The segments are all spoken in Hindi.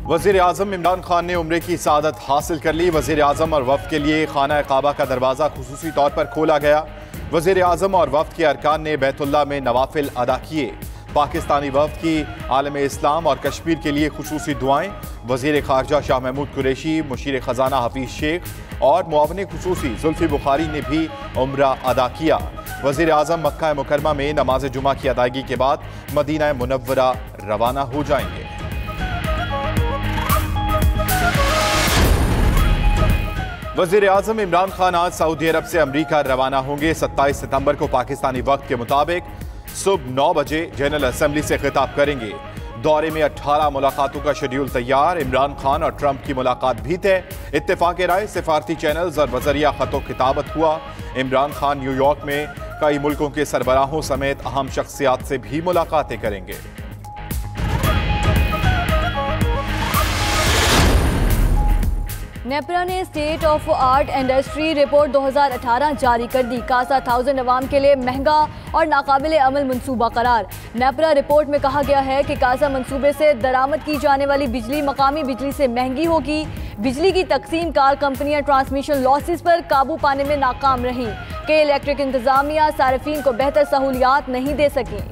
वज़ीर आज़म इमरान खान ने उम्रे की सआदत हासिल कर ली। वज़ीर आज़म और वफ़द के लिए खाना काबा का दरवाज़ा खुसूसी तौर पर खोला गया। वज़ीर आज़म और वफ़द के अरकान ने बैतुल्लाह में नवाफिल अदा किए। पाकिस्तानी वफ़द की आलम इस्लाम और कश्मीर के लिए खुसूसी दुआएं। वज़ीर ख़ारजा शाह महमूद कुरैशी, मुशीर ख़जाना हफीज़ शेख और मुआविन खुसूसी जुल्फ़ी बुखारी ने भी उम्रा अदा किया। वज़ीर आज़म मक्का मुकरमा में नमाज जुमा की अदायगी के बाद मदीना मुनव्वरा रवाना हो जाएंगे। वज़ीर आज़म इमरान खान आज सऊदी अरब से अमरीका रवाना होंगे। 27 सितंबर को पाकिस्तानी वक्त के मुताबिक सुबह 9 बजे जनरल असेंबली से खिताब करेंगे। दौरे में 18 मुलाकातों का शेड्यूल तैयार। इमरान खान और ट्रंप की मुलाकात भी तय। इत्तेफाक राय सिफारती चैनल्स और बजरिया खतों खिताबत हुआ। इमरान खान न्यूयॉर्क में कई मुल्कों के सरबराहों समेत अहम शख्सियात से भी मुलाकातें करेंगे। नेपरा ने state of art industry report 2018 जारी कर दी। कासा 1000 अवाम के लिए महंगा और नाकाबिले अमल मंसूबा करार। नेपरा रिपोर्ट में कहा गया है कि कासा मंसूबे से दरामद की जाने वाली बिजली मकामी बिजली से महंगी होगी। बिजली की तकसीम कार कंपनियां ट्रांसमिशन लॉसेस पर काबू पाने में नाकाम रहीं। के इलेक्ट्रिक इंतजामिया सार्फिन को बेहतर सहूलियात नहीं दे सकी।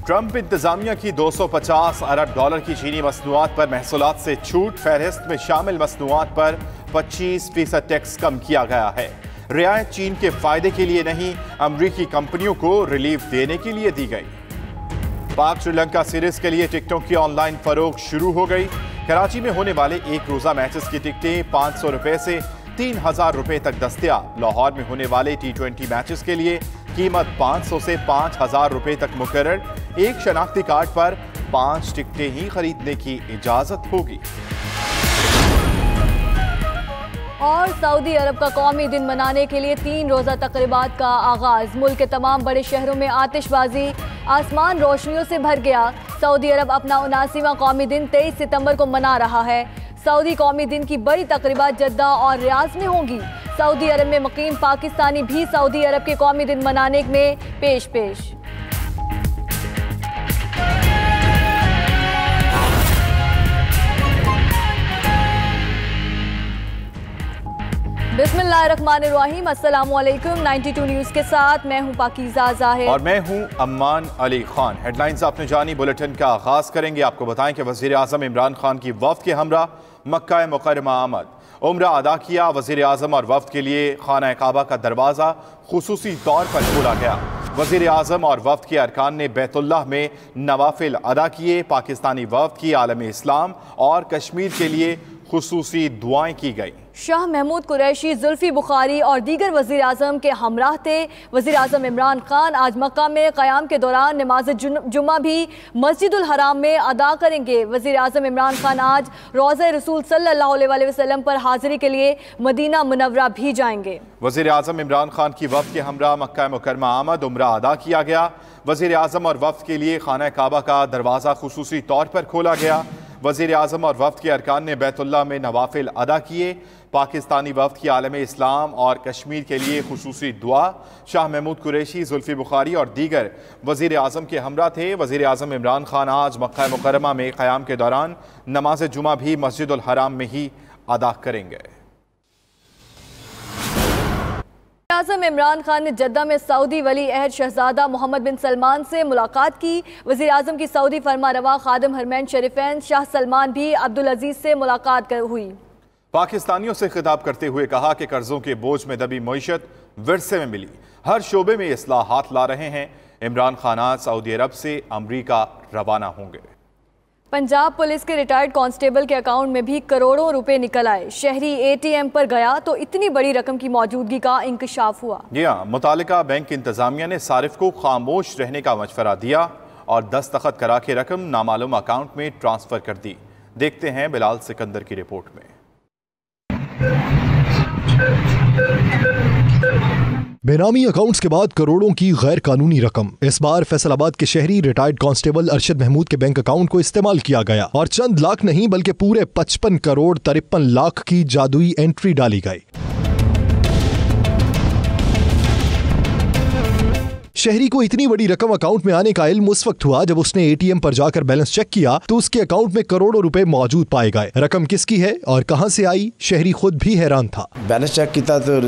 ट्रंप इंतजामिया की 250 अरब डॉलर की चीनी मसनूआत पर महसूलात से छूट। फहरिस्त में शामिल मसनूआत पर 25% टैक्स कम किया गया है। रियायत चीन के फायदे के लिए नहीं, अमरीकी कंपनियों को रिलीफ देने के लिए दी गई। पाक श्रीलंका सीरीज के लिए टिकटों की ऑनलाइन फरोख्त शुरू हो गई। कराची में होने वाले एक रोजा मैचेस की टिकटें 500 रुपए से 3000 रुपए तक दस्तयाब। लाहौर में होने वाले T20 मैचेस के लिए कीमत 500 से 5000 रुपए तक मुकर्रर। एक शनाख्ती कार्ड पर 5 टिकटें ही खरीदने की इजाजत होगी। और सऊदी अरब का कौमी दिन मनाने के लिए 3 रोज़ा तकरीबात का आगाज। मुल्क के तमाम बड़े शहरों में आतिशबाजी, आसमान रोशनियों से भर गया। सऊदी अरब अपना 79वां कौमी दिन 23 सितंबर को मना रहा है। सऊदी कौमी दिन की बड़ी तकरीबात जद्दा और रियाज में होंगी। सऊदी अरब में मुकीम पाकिस्तानी भी सऊदी अरब के कौमी दिन मनाने में पेश। बिस्मिल्लाहिर्रहमानिर्रहीम। अस्सलामुअलैकुम। 92 न्यूज़ के साथ मैं हूं पाकीज़ा ज़ाहिर और मैं हूं अम्मान अली खान। हेडलाइंस आपने जानी। बुलेटिन का आगाज करेंगे। आपको बताएं कि वज़ीर आज़म इमरान खान की वफ़द के हमरा मक्का मुकरमा आमद। उम्रा अदा किया। वज़ीर आज़म और वफ़द के लिए खाना काबा का दरवाज़ा खुसूसी तौर पर खोला गया। वज़ीर आज़म और वफ़द के अरकान ने बैतुल्लाह में नवाफिल अदा किए। पाकिस्तानी वफ़द की आलम इस्लाम और कश्मीर के लिए खुसूसी दुआएं की गई। शाह महमूद कुरैशी, जुल्फ़ी बुखारी और दीगर वज़ीर आज़म के हमराह थे। वज़ीर आज़म इमरान खान आज मक्का में क़याम के दौरान नमाज जुमा भी मस्जिदुल हराम में अदा करेंगे। वज़ीर आज़म इमरान खान आज रोज़ा रसूल सल्लल्लाहु अलैहि वसल्लम पर हाज़िरी के लिए मदीना मुनव्वरा भी जाएंगे। वज़ीर आज़म इमरान खान की वफ़द के हमरा मक्का मुकरमा आमद। उम्रा अदा किया गया। वज़ीर आज़म और वफ़द के लिए खाना काबा का दरवाज़ा खुसूसी तौर पर खोला गया। वज़ीर आज़म और वफ़द के अरकान ने बैतुल्लाह में नवाफिल अदा किए। पाकिस्तानी वफ़द की आलम इस्लाम और कश्मीर के लिए खुसूसी दुआ। शाह महमूद कुरैशी, जुल्फ़ी बुखारी और दीगर वज़ीर आज़म के हमरा थे। वज़ीर आज़म इमरान खान आज मक्का मुकरमा में क़याम के दौरान नमाज जुमा भी मस्जिदुल हराम में ही अदा करेंगे। आज़म इमरान खान ने जद्दा में सऊदी वली अहद शहजादा मोहम्मद बिन सलमान से मुलाकात की। वज़ीर आज़म की सऊदी फरमारवा खादिम हरमैन शरीफैन शाह सलमान भी अब्दुल अजीज़ से मुलाकात हुई। पाकिस्तानियों से खिताब करते हुए कहा कि कर्जों के बोझ में दबी मईशत विरसे में मिली। हर शोबे में इस्लाहात ला रहे हैं। इमरान खान आज सऊदी अरब से अमरीका रवाना होंगे। पंजाब पुलिस के रिटायर्ड कांस्टेबल के अकाउंट में भी करोड़ों रुपए निकल आए। शहरी ATM पर गया तो इतनी बड़ी रकम की मौजूदगी का इंकशाफ हुआ। जी हाँ, मुतालिका बैंक इंतजामिया ने सारिफ को खामोश रहने का मशवरा दिया और दस्तखत करा के रकम नामालूम अकाउंट में ट्रांसफर कर दी। देखते हैं बिलाल सिकंदर की रिपोर्ट में। बेनामी अकाउंट्स के बाद करोड़ों की गैर कानूनी रकम। इस बार फैसलाबाद के शहरी रिटायर्ड कांस्टेबल अरशद महमूद के बैंक अकाउंट को इस्तेमाल किया गया और चंद लाख नहीं बल्कि पूरे 55 करोड़ 53 लाख की जादुई एंट्री डाली गई। शहरी को इतनी बड़ी रकम अकाउंट में आने का इल्म उस वक्त हुआ जब उसने एटीएम पर जाकर बैलेंस चेक किया तो उसके अकाउंट में करोड़ों रुपए मौजूद पाए गए। रकम किसकी है और कहां से आई, शहरी खुद भी हैरान था। बैलेंस चेक किया तो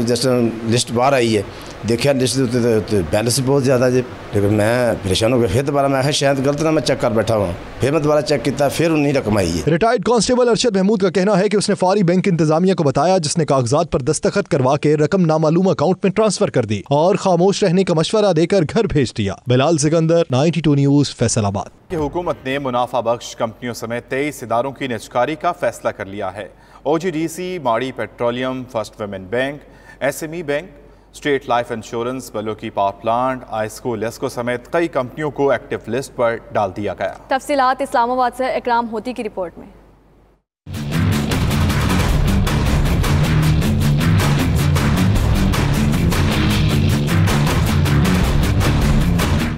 लिस्ट बाहर आई है, देखा लिस्ट तो बैलेंस बहुत ज़्यादा जी, लेकिन मैं परेशान हो गया। फिर दोबारा मैं शायद गलत ना मैं चेक कर बैठा हुआ, फिर मैं दोबारा चेक किया, फिर उन्हीं रकम आई है। रिटायर्ड कांस्टेबल अरशद महमूद का कहना है कि उसने फौरी बैंक इंतजामिया को बताया, जिसने कागजात पर दस्तखत करवा के रकम नामालूम अकाउंट में ट्रांसफर कर दी और खामोश रहने का मशवरा देकर घर भेज दिया। बिलाल सिकंदर, 92 न्यूज़, फैसलाबाद। हुकूमत ने मुनाफा बख्श कंपनियों समेत 23 इदारों की निजकारी का फैसला कर लिया है। OGDC, Mari petroleum, first women bank, SME bank, state life insurance, Balloki power plant, IESCO, LESCO समेत कई कंपनियों को एक्टिव लिस्ट पर डाल दिया गया। तफसीलात इस्लामाबाद से इकराम होती की रिपोर्ट में।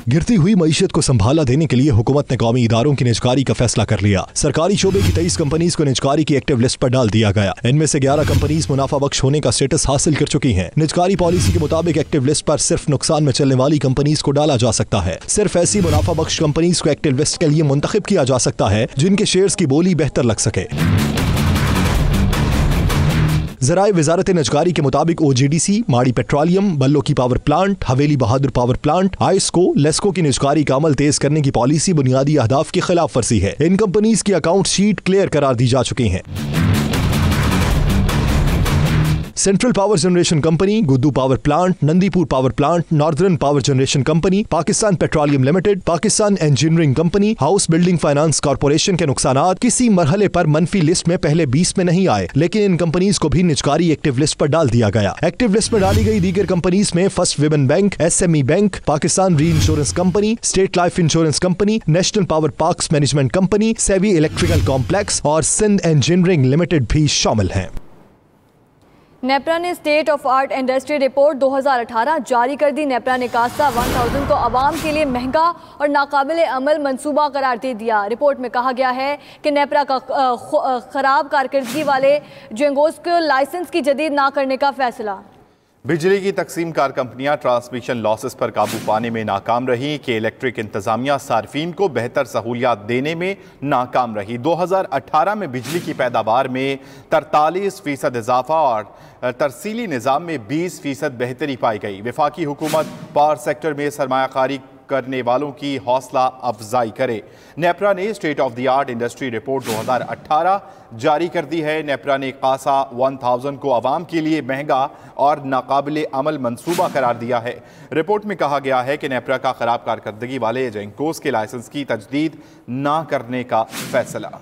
गिरती हुई मईशत को संभाला देने के लिए हुकूमत ने कौमी इदारों की निजकारी का फैसला कर लिया। सरकारी शोबे की 23 कंपनीज को निजकारी की एक्टिव लिस्ट पर डाल दिया गया। इनमें से 11 कंपनीज मुनाफा बख्श होने का स्टेटस हासिल कर चुकी हैं। निजकारी पॉलिसी के मुताबिक एक्टिव लिस्ट पर सिर्फ नुकसान में चलने वाली कंपनीज को डाला जा सकता है। सिर्फ ऐसी मुनाफा बख्श कंपनीज को एक्टिव लिस्ट के लिए मुंतखब किया जा सकता है जिनके शेयर्स की बोली बेहतर लग सके। ज़राए वजारत निजकारी के मुताबिक OGDC, Mari petroleum, बल्लोकी power plant, हवेली बहादुर पावर प्लांट, आइस्को, लेस्को की निजकारी का अमल तेज करने की पॉलिसी बुनियादी अहदाफ की खिलाफ वर्जी है। इन कंपनीज की अकाउंट शीट क्लियर करार दी जा चुकी हैं। Central power generation company, Guddu power plant, Nandipur power plant, northern power generation company, Pakistan petroleum limited, Pakistan engineering company, house building finance corporation के नुकसानात किसी मरहले पर मनफी लिस्ट में पहले 20 में नहीं आए, लेकिन इन कंपनीज को भी निजकारी एक्टिव लिस्ट पर डाल दिया गया। एक्टिव लिस्ट में डाली गई दीगर कंपनीज में first women bank, SME bank, Pakistan re insurance company, state life insurance company, national power parks management company, सेवी इलेक्ट्रिकल कॉम्प्लेक्स और सिंध इंजीनियरिंग लिमिटेड भी शामिल हैं। नेपरा ने state of art industry report 2018 जारी कर दी। नेपरा ने कासा 1000 को आवाम के लिए महंगा और नाकाबिले अमल मंसूबा करार दे दिया। रिपोर्ट में कहा गया है कि नेपरा का खराब कारकर्दगी वाले जेंगोस को लाइसेंस की जदीद ना करने का फैसला। बिजली की तकसीम कार कंपनियां ट्रांसमिशन लॉसेस पर काबू पाने में नाकाम रही कि इलेक्ट्रिक इंतजामिया सार्फिन को बेहतर सहूलियात देने में नाकाम रही। 2018 में बिजली की पैदावार में 43% इजाफा और तरसीली निज़ाम में 20% बेहतरी पाई गई। वफाकी हुकूमत पावर सेक्टर में सरमायाकारी करने वालों की हौसला अफजाई करे। नेपरा ने state of the art industry report 2018 जारी कर दी है। नेपरा ने कासा 1000 को आवाम के लिए महंगा और नाकाबिले अमल मंसूबा करार दिया है। रिपोर्ट में कहा गया है कि नेपरा का खराब कारकर्दगी वाले जेंकोस के लाइसेंस की तजदीद ना करने का फैसला।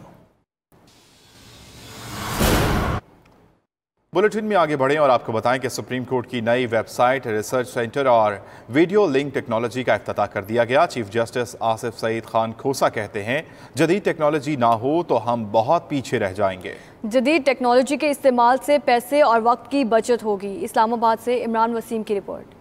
बुलेटिन में आगे बढ़ें और आपको बताएं कि सुप्रीम कोर्ट की नई वेबसाइट, रिसर्च सेंटर और वीडियो लिंक टेक्नोलॉजी का इफ्तिताह कर दिया गया। चीफ जस्टिस आसिफ सईद खान खोसा कहते हैं, जदीद टेक्नोलॉजी ना हो तो हम बहुत पीछे रह जाएंगे। जदीद टेक्नोलॉजी के इस्तेमाल से पैसे और वक्त की बचत होगी। इस्लामाबाद से इमरान वसीम की रिपोर्ट।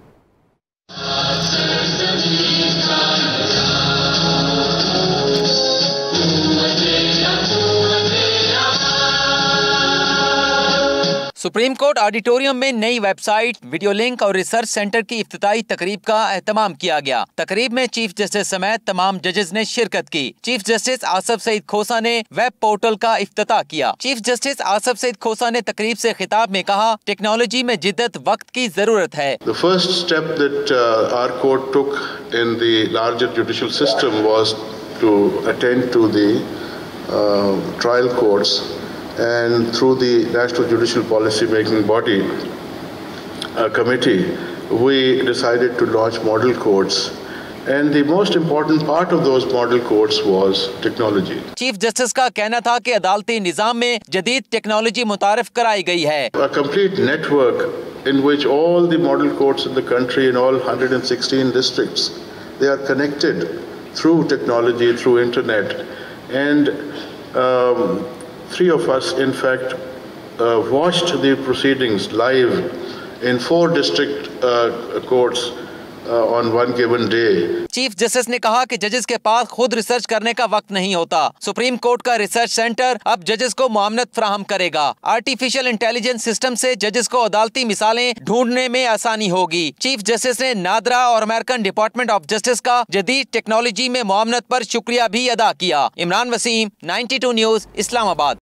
सुप्रीम कोर्ट ऑडिटोरियम में नई वेबसाइट, वीडियो लिंक और रिसर्च सेंटर की इफ्तिताई तकरीब का एहतमाम किया गया। तकरीब में चीफ जस्टिस समेत तमाम जजेस ने शिरकत की। चीफ जस्टिस आसिफ सईद खोसा ने वेब पोर्टल का इफ्तिताह किया। चीफ जस्टिस आसिफ सईद खोसा ने तकरीब से खिताब में कहा, टेक्नोलॉजी में जिद्दत वक्त की जरूरत है। The first step that our court took in the larger judicial system was to attend to the trial courts, and through the National Judicial Policy Making Body committee, we decided to launch model courts, and the most important part of those model courts was technology. Chief justice का कहना था कि अदालती निजाम में जदीद टेक्नोलॉजी मुतारिफ कराई गई है। A complete network in which all the model courts in the country in all 116 districts, they are connected through technology, through internet, and three of us, in fact, watched the proceedings live in 4 district courts on one given day. Chief justice ने कहा कि जजेस के पास खुद रिसर्च करने का वक्त नहीं होता। सुप्रीम कोर्ट का रिसर्च सेंटर अब जजेस को मुआवनत फराहम करेगा। आर्टिफिशियल इंटेलिजेंस सिस्टम से जजेस को अदालती मिसालें ढूंढने में आसानी होगी। चीफ जस्टिस ने नादरा और अमेरिकन डिपार्टमेंट ऑफ जस्टिस का जदीद टेक्नोलॉजी में मुआवनत पर शुक्रिया भी अदा किया। इमरान वसीम, 92 न्यूज, इस्लामाबाद।